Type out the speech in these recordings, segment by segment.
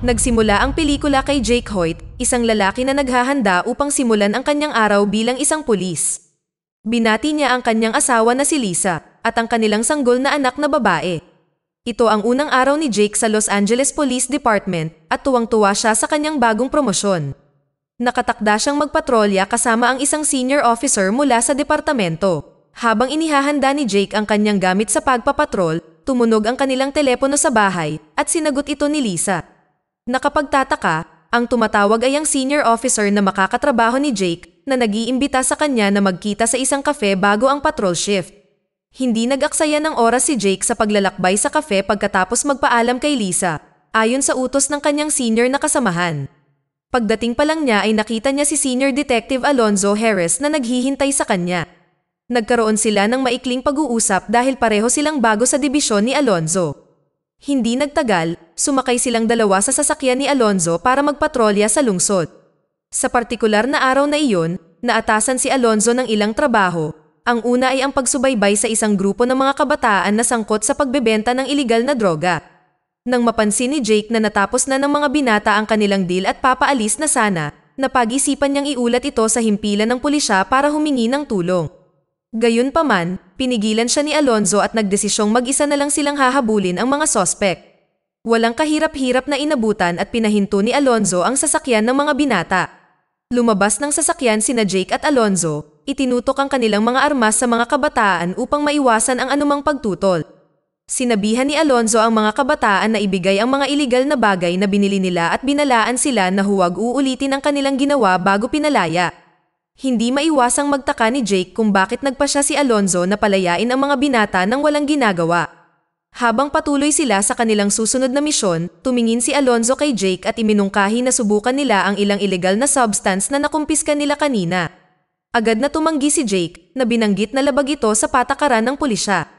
Nagsimula ang pelikula kay Jake Hoyt, isang lalaki na naghahanda upang simulan ang kanyang araw bilang isang pulis. Binati niya ang kanyang asawa na si Lisa at ang kanilang sanggol na anak na babae. Ito ang unang araw ni Jake sa Los Angeles Police Department at tuwang-tuwa siya sa kanyang bagong promosyon. Nakatakda siyang magpatrolya kasama ang isang senior officer mula sa departamento. Habang inihahanda ni Jake ang kanyang gamit sa pagpapatrol, tumunog ang kanilang telepono sa bahay at sinagot ito ni Lisa. Nakapagtataka, ang tumatawag ay ang senior officer na makakatrabaho ni Jake na nag-iimbita sa kanya na magkita sa isang kafe bago ang patrol shift. Hindi nag-aksaya ng oras si Jake sa paglalakbay sa kafe pagkatapos magpaalam kay Lisa, ayon sa utos ng kanyang senior na kasamahan. Pagdating pa lang niya ay nakita niya si Senior Detective Alonzo Harris na naghihintay sa kanya. Nagkaroon sila ng maikling pag-uusap dahil pareho silang bago sa dibisyon ni Alonzo. Hindi nagtagal, sumakay silang dalawa sa sasakyan ni Alonzo para magpatrolya sa lungsod. Sa partikular na araw na iyon, naatasan si Alonzo ng ilang trabaho. Ang una ay ang pagsubaybay sa isang grupo ng mga kabataan na sangkot sa pagbebenta ng iligal na droga. Nang mapansin ni Jake na natapos na ng mga binata ang kanilang deal at papaalis na sana, napag-isipan niyang iulat ito sa himpilan ng pulisya para humingi ng tulong. Gayunpaman, pinigilan siya ni Alonzo at nagdesisyong mag-isa na lang silang hahabulin ang mga sospek. Walang kahirap-hirap na inabutan at pinahinto ni Alonzo ang sasakyan ng mga binata. Lumabas ng sasakyan sina Jake at Alonzo, itinutok ang kanilang mga armas sa mga kabataan upang maiwasan ang anumang pagtutol. Sinabihan ni Alonzo ang mga kabataan na ibigay ang mga iligal na bagay na binili nila at binalaan sila na huwag uulitin ang kanilang ginawa bago pinalaya. Hindi maiwasang magtaka ni Jake kung bakit nagpasya si Alonzo na palayain ang mga binata nang walang ginagawa. Habang patuloy sila sa kanilang susunod na misyon, tumingin si Alonzo kay Jake at iminungkahi na subukan nila ang ilang illegal na substance na nakumpiska nila kanina. Agad na tumanggi si Jake na binanggit na labag ito sa patakaran ng pulisya.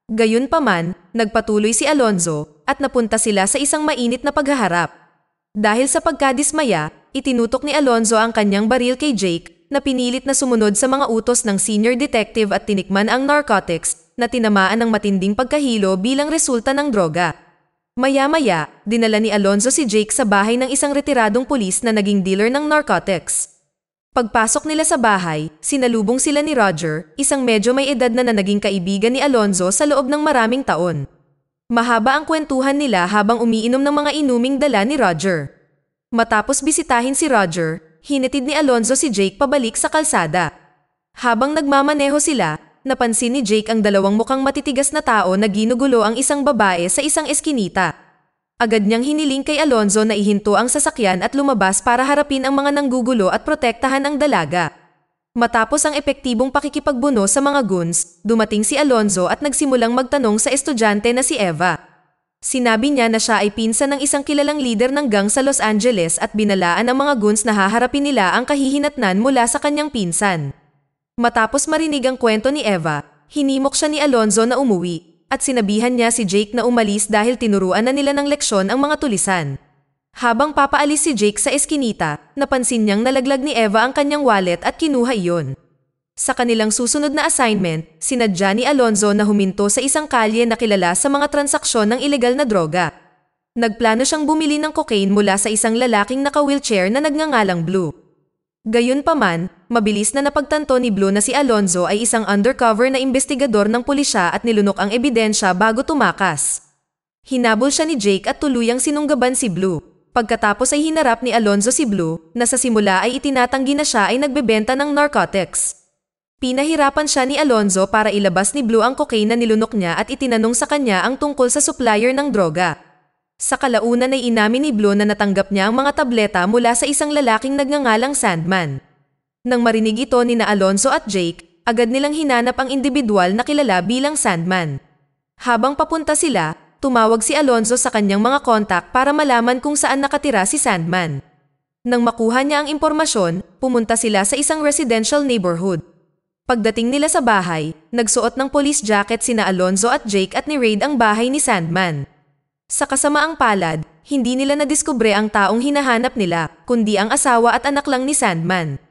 Gayunpaman, nagpatuloy si Alonzo at napunta sila sa isang mainit na paghaharap. Dahil sa pagkadismaya, itinutok ni Alonzo ang kanyang baril kay Jake na pinilit na sumunod sa mga utos ng senior detective at tinikman ang narcotics na tinamaan ng matinding pagkahilo bilang resulta ng droga. Maya-maya, dinala ni Alonzo si Jake sa bahay ng isang retiradong pulis na naging dealer ng narcotics. Pagpasok nila sa bahay, sinalubong sila ni Roger, isang medyo may edad na naging kaibigan ni Alonzo sa loob ng maraming taon. Mahaba ang kwentuhan nila habang umiinom ng mga inuming dala ni Roger. Matapos bisitahin si Roger, hinatid ni Alonzo si Jake pabalik sa kalsada. Habang nagmamaneho sila, napansin ni Jake ang dalawang mukhang matitigas na tao na ginugulo ang isang babae sa isang eskinita. Agad niyang hiniling kay Alonzo na ihinto ang sasakyan at lumabas para harapin ang mga nanggugulo at protektahan ang dalaga. Matapos ang epektibong pakikipagbuno sa mga goons, dumating si Alonzo at nagsimulang magtanong sa estudyante na si Eva. Sinabi niya na siya ay pinsan ng isang kilalang leader ng gang sa Los Angeles at binalaan ang mga goons na haharapin nila ang kahihinatnan mula sa kanyang pinsan. Matapos marinig ang kwento ni Eva, hinimok siya ni Alonzo na umuwi. At sinabihan niya si Jake na umalis dahil tinuruan na nila ng leksyon ang mga tulisan. Habang papaalis si Jake sa eskinita, napansin niyang nalaglag ni Eva ang kanyang wallet at kinuha iyon. Sa kanilang susunod na assignment, sinadya ni Alonzo na huminto sa isang kalye na kilala sa mga transaksyon ng ilegal na droga. Nagplano siyang bumili ng cocaine mula sa isang lalaking naka-wheelchair na nagngangalang Blue. Gayunpaman, mabilis na napagtanto ni Blue na si Alonzo ay isang undercover na investigador ng pulisya at nilunok ang ebidensya bago tumakas. Hinabol siya ni Jake at tuluyang sinunggaban si Blue. Pagkatapos ay hinarap ni Alonzo si Blue na sa simula ay itinatanggi na siya ay nagbebenta ng narcotics. Pinahirapan siya ni Alonzo para ilabas ni Blue ang cocaine na nilunok niya at itinanong sa kanya ang tungkol sa supplier ng droga. Sa kalaunan ay inamin ni Blue na natanggap niya ang mga tableta mula sa isang lalaking nagngangalang Sandman. Nang marinig ito ni Alonzo at Jake, agad nilang hinanap ang individual na kilala bilang Sandman. Habang papunta sila, tumawag si Alonzo sa kanyang mga kontak para malaman kung saan nakatira si Sandman. Nang makuha niya ang impormasyon, pumunta sila sa isang residential neighborhood. Pagdating nila sa bahay, nagsuot ng police jacket sina Alonzo at Jake at ni-raid ang bahay ni Sandman. Sa kasamaang palad, hindi nila nadiskubre ang taong hinahanap nila, kundi ang asawa at anak lang ni Sandman.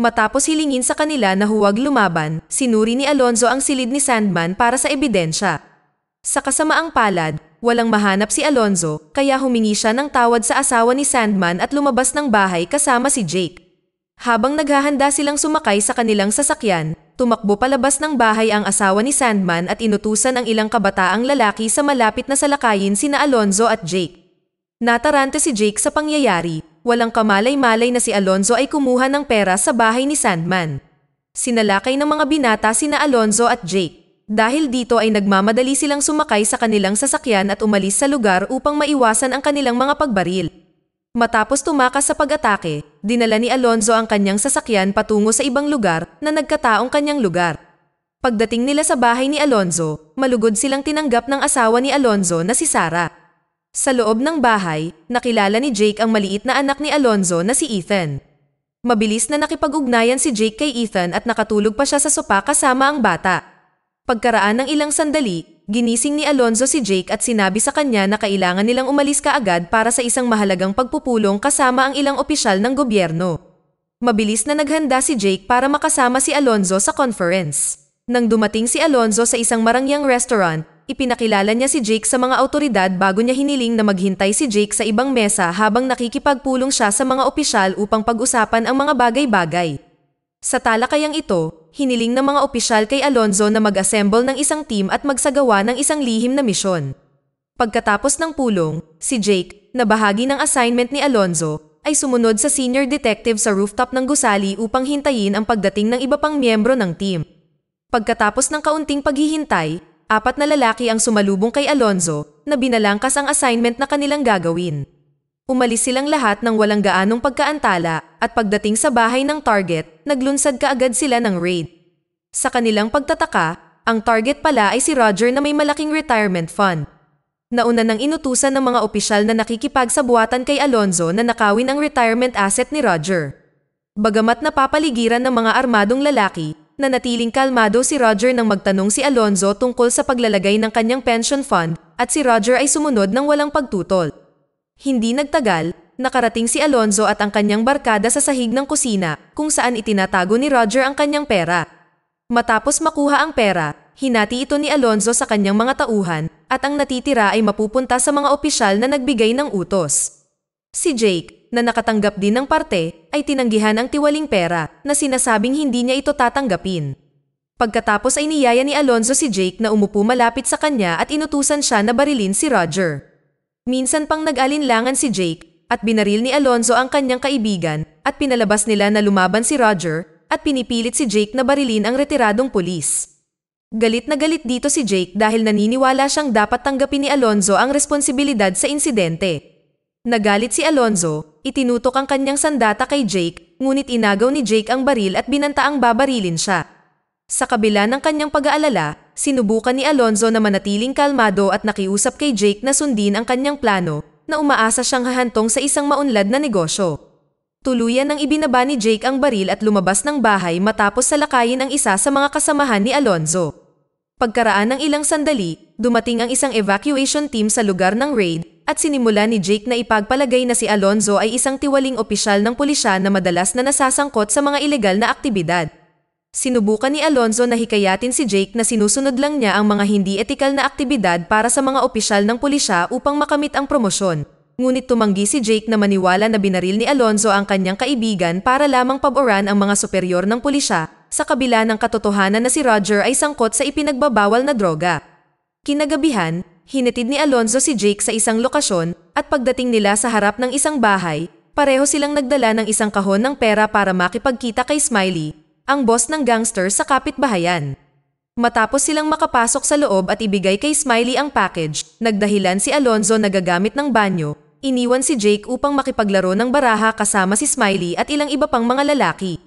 Matapos hilingin sa kanila na huwag lumaban, sinuri ni Alonzo ang silid ni Sandman para sa ebidensya. Sa kasamaang palad, walang mahanap si Alonzo, kaya humingi siya ng tawad sa asawa ni Sandman at lumabas ng bahay kasama si Jake. Habang naghahanda silang sumakay sa kanilang sasakyan, tumakbo palabas ng bahay ang asawa ni Sandman at inutusan ang ilang kabataang lalaki sa malapit na salakayin sina Alonzo at Jake. Natarante si Jake sa pangyayari, walang kamalay-malay na si Alonzo ay kumuha ng pera sa bahay ni Sandman. Sinalakay ng mga binata sina Alonzo at Jake. Dahil dito ay nagmamadali silang sumakay sa kanilang sasakyan at umalis sa lugar upang maiwasan ang kanilang mga pagbaril. Matapos tumakas sa pag-atake, dinala ni Alonzo ang kanyang sasakyan patungo sa ibang lugar na nagkataong kanyang lugar. Pagdating nila sa bahay ni Alonzo, malugod silang tinanggap ng asawa ni Alonzo na si Sarah. Sa loob ng bahay, nakilala ni Jake ang maliit na anak ni Alonzo na si Ethan. Mabilis na nakipag-ugnayan si Jake kay Ethan at nakatulog pa siya sa sopa kasama ang bata. Pagkaraan ng ilang sandali, ginising ni Alonzo si Jake at sinabi sa kanya na kailangan nilang umalis kaagad para sa isang mahalagang pagpupulong kasama ang ilang opisyal ng gobyerno. Mabilis na naghanda si Jake para makasama si Alonzo sa conference. Nang dumating si Alonzo sa isang marangyang restaurant, ipinakilala niya si Jake sa mga awtoridad bago niya hiniling na maghintay si Jake sa ibang mesa habang nakikipagpulong siya sa mga opisyal upang pag-usapan ang mga bagay-bagay. Sa talakayang ito, hiniling ng mga opisyal kay Alonzo na mag-assemble ng isang team at magsagawa ng isang lihim na misyon. Pagkatapos ng pulong, si Jake, na bahagi ng assignment ni Alonzo, ay sumunod sa senior detective sa rooftop ng gusali upang hintayin ang pagdating ng iba pang miyembro ng team. Pagkatapos ng kaunting paghihintay, 4 na lalaki ang sumalubong kay Alonzo na binalangkas ang assignment na kanilang gagawin. Umalis silang lahat ng walang gaanong pagkaantala at pagdating sa bahay ng target, naglunsad kaagad sila ng raid. Sa kanilang pagtataka, ang target pala ay si Roger na may malaking retirement fund. Nauna nang inutusan ng mga opisyal na nakikipagsabuatan kay Alonzo na nakawin ang retirement asset ni Roger. Bagamat napapaligiran ng mga armadong lalaki, nanatiling kalmado si Roger nang magtanong si Alonzo tungkol sa paglalagay ng kanyang pension fund at si Roger ay sumunod ng walang pagtutol. Hindi nagtagal, nakarating si Alonzo at ang kanyang barkada sa sahig ng kusina kung saan itinatago ni Roger ang kanyang pera. Matapos makuha ang pera, hinati ito ni Alonzo sa kanyang mga tauhan at ang natitira ay mapupunta sa mga opisyal na nagbigay ng utos. Si Jake, na nakatanggap din ng parte, ay tinanggihan ang tiwaling pera na sinasabing hindi niya ito tatanggapin. Pagkatapos ay niyaya ni Alonzo si Jake na umupo malapit sa kanya at inutusan siya na barilin si Roger. Minsan pang nag-alinlangan si Jake at binaril ni Alonzo ang kanyang kaibigan at pinalabas nila na lumaban si Roger at pinipilit si Jake na barilin ang retiradong pulis. Galit na galit dito si Jake dahil naniniwala siyang dapat tanggapin ni Alonzo ang responsibilidad sa insidente. Nagalit si Alonzo, itinutok ang kanyang sandata kay Jake, ngunit inagaw ni Jake ang baril at binantaang babarilin siya. Sa kabila ng kanyang pag-aalala, sinubukan ni Alonzo na manatiling kalmado at nakiusap kay Jake na sundin ang kanyang plano na umaasa siyang hahantong sa isang maunlad na negosyo. Tuluyan nang ibinaba ni Jake ang baril at lumabas ng bahay matapos salakayin ang isa sa mga kasamahan ni Alonzo. Pagkaraan ng ilang sandali, dumating ang isang evacuation team sa lugar ng raid at sinimula ni Jake na ipagpalagay na si Alonzo ay isang tiwaling opisyal ng pulisya na madalas na nasasangkot sa mga ilegal na aktibidad. Sinubukan ni Alonzo na hikayatin si Jake na sinusunod lang niya ang mga hindi etikal na aktibidad para sa mga opisyal ng pulisya upang makamit ang promosyon. Ngunit tumanggi si Jake na maniwala na binaril ni Alonzo ang kanyang kaibigan para lamang paboran ang mga superior ng pulisya, sa kabila ng katotohanan na si Roger ay sangkot sa ipinagbabawal na droga. Kinagabihan, hinatid ni Alonzo si Jake sa isang lokasyon at pagdating nila sa harap ng isang bahay, pareho silang nagdala ng isang kahon ng pera para makipagkita kay Smiley, ang boss ng gangster sa kapitbahayan. Matapos silang makapasok sa loob at ibigay kay Smiley ang package, nagdahilan si Alonzo na gagamit ng banyo, iniwan si Jake upang makipaglaro ng baraha kasama si Smiley at ilang iba pang mga lalaki.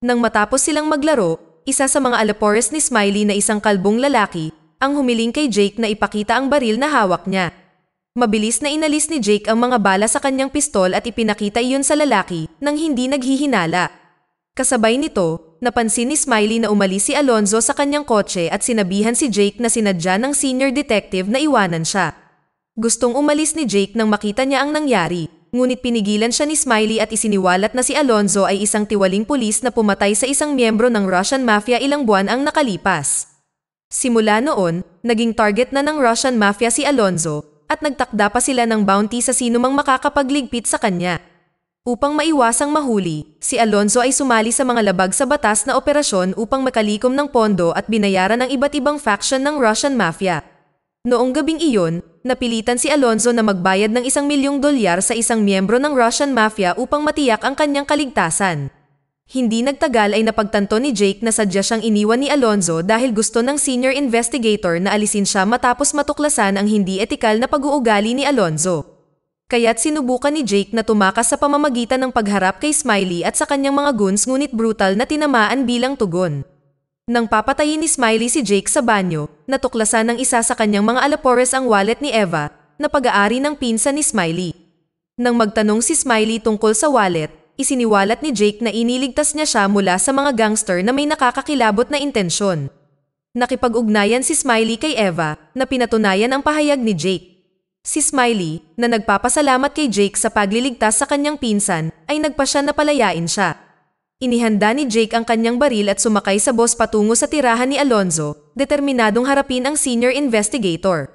Nang matapos silang maglaro, isa sa mga alapores ni Smiley na isang kalbong lalaki, ang humiling kay Jake na ipakita ang baril na hawak niya. Mabilis na inalis ni Jake ang mga bala sa kanyang pistol at ipinakita iyon sa lalaki nang hindi naghihinala. Kasabay nito, napansin ni Smiley na umalis si Alonzo sa kanyang kotse at sinabihan si Jake na sinadya ng senior detective na iwanan siya. Gustong umalis ni Jake nang makita niya ang nangyari, ngunit pinigilan siya ni Smiley at isiniwalat na si Alonzo ay isang tiwaling pulis na pumatay sa isang miyembro ng Russian Mafia ilang buwan ang nakalipas. Simula noon, naging target na ng Russian Mafia si Alonzo, at nagtakda pa sila ng bounty sa sinumang makakapagligpit sa kanya. Upang maiwasang mahuli, si Alonzo ay sumali sa mga labag sa batas na operasyon upang makalikom ng pondo at binayaran ng iba't ibang faction ng Russian Mafia. Noong gabing iyon, napilitan si Alonzo na magbayad ng $1 milyong sa isang miyembro ng Russian Mafia upang matiyak ang kanyang kaligtasan. Hindi nagtagal ay napagtanto ni Jake na sadya siyang iniwan ni Alonzo dahil gusto ng senior investigator na alisin siya matapos matuklasan ang hindi etikal na pag-uugali ni Alonzo. Kaya't sinubukan ni Jake na tumakas sa pamamagitan ng pagharap kay Smiley at sa kanyang mga goons ngunit brutal na tinamaan bilang tugon. Nang papatayin ni Smiley si Jake sa banyo, natuklasan ng isa sa kanyang mga alapores ang wallet ni Eva, na pag-aari ng pinsan ni Smiley. Nang magtanong si Smiley tungkol sa wallet, isiniwalat ni Jake na iniligtas niya siya mula sa mga gangster na may nakakakilabot na intensyon. Nakipag-ugnayan si Smiley kay Eva na pinatunayan ang pahayag ni Jake. Si Smiley, na nagpapasalamat kay Jake sa pagliligtas sa kanyang pinsan, ay nagpasya na palayain siya. Inihanda ni Jake ang kanyang baril at sumakay sa bus patungo sa tirahan ni Alonzo, determinadong harapin ang senior investigator.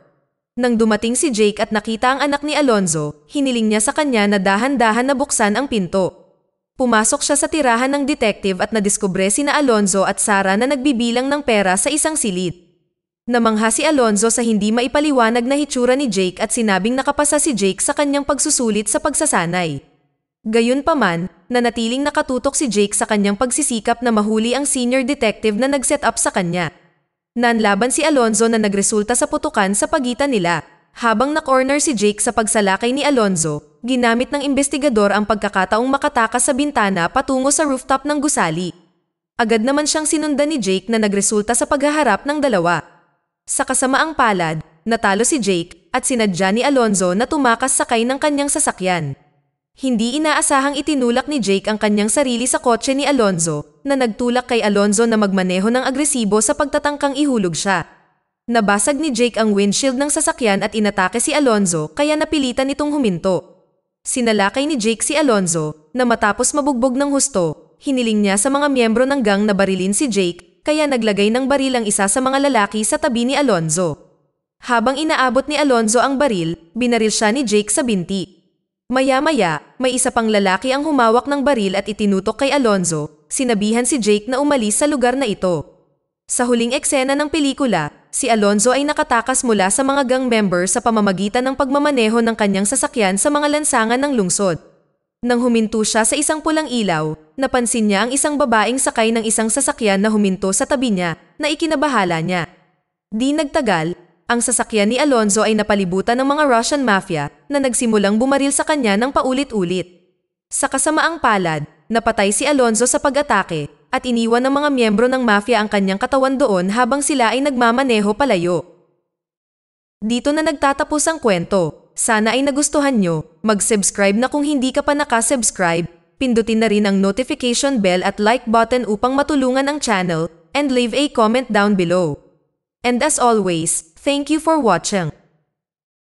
Nang dumating si Jake at nakita ang anak ni Alonzo, hiniling niya sa kanya na dahan-dahan na buksan ang pinto. Pumasok siya sa tirahan ng detective at nadiskubre sina Alonzo at Sarah na nagbibilang ng pera sa isang silid. Namangha si Alonzo sa hindi maipaliwanag na hitsura ni Jake at sinabing nakapasa si Jake sa kanyang pagsusulit sa pagsasanay. Gayunpaman, nanatiling nakatutok si Jake sa kanyang pagsisikap na mahuli ang senior detective na nag-set up sa kanya. Nanlaban si Alonzo na nagresulta sa putukan sa pagitan nila. Habang na-corner si Jake sa pagsalakay ni Alonzo, ginamit ng investigador ang pagkakataong makatakas sa bintana patungo sa rooftop ng gusali. Agad naman siyang sinundan ni Jake na nagresulta sa paghaharap ng dalawa. Sa kasamaang palad, natalo si Jake at sinadya ni Alonzo na tumakas sakay ng kanyang sasakyan. Hindi inaasahang itinulak ni Jake ang kanyang sarili sa kotse ni Alonzo na nagtulak kay Alonzo na magmaneho ng agresibo sa pagtatangkang ihulog siya. Nabasag ni Jake ang windshield ng sasakyan at inatake si Alonzo kaya napilitan itong huminto. Sinalakay ni Jake si Alonzo na matapos mabugbog ng husto, hiniling niya sa mga miyembro ng gang na barilin si Jake kaya naglagay ng baril ang isa sa mga lalaki sa tabi ni Alonzo. Habang inaabot ni Alonzo ang baril, binaril siya ni Jake sa binti. Maya-maya, may isa pang lalaki ang humawak ng baril at itinutok kay Alonzo, sinabihan si Jake na umalis sa lugar na ito. Sa huling eksena ng pelikula, si Alonzo ay nakatakas mula sa mga gang member sa pamamagitan ng pagmamaneho ng kanyang sasakyan sa mga lansangan ng lungsod. Nang huminto siya sa isang pulang ilaw, napansin niya ang isang babaeng sakay ng isang sasakyan na huminto sa tabi niya na ikinabahala niya. Di nagtagal, ang sasakyan ni Alonzo ay napalibutan ng mga Russian Mafia na nagsimulang bumaril sa kanya ng paulit-ulit. Sa kasamaang palad, napatay si Alonzo sa pag-atake at iniwan ng mga miyembro ng mafia ang kanyang katawan doon habang sila ay nagmamaneho palayo. Dito na nagtatapos ang kwento. Sana ay nagustuhan nyo. Mag-subscribe na kung hindi ka pa nakasubscribe. Pindutin na rin ang notification bell at like button upang matulungan ang channel and leave a comment down below. And as always, thank you for watching.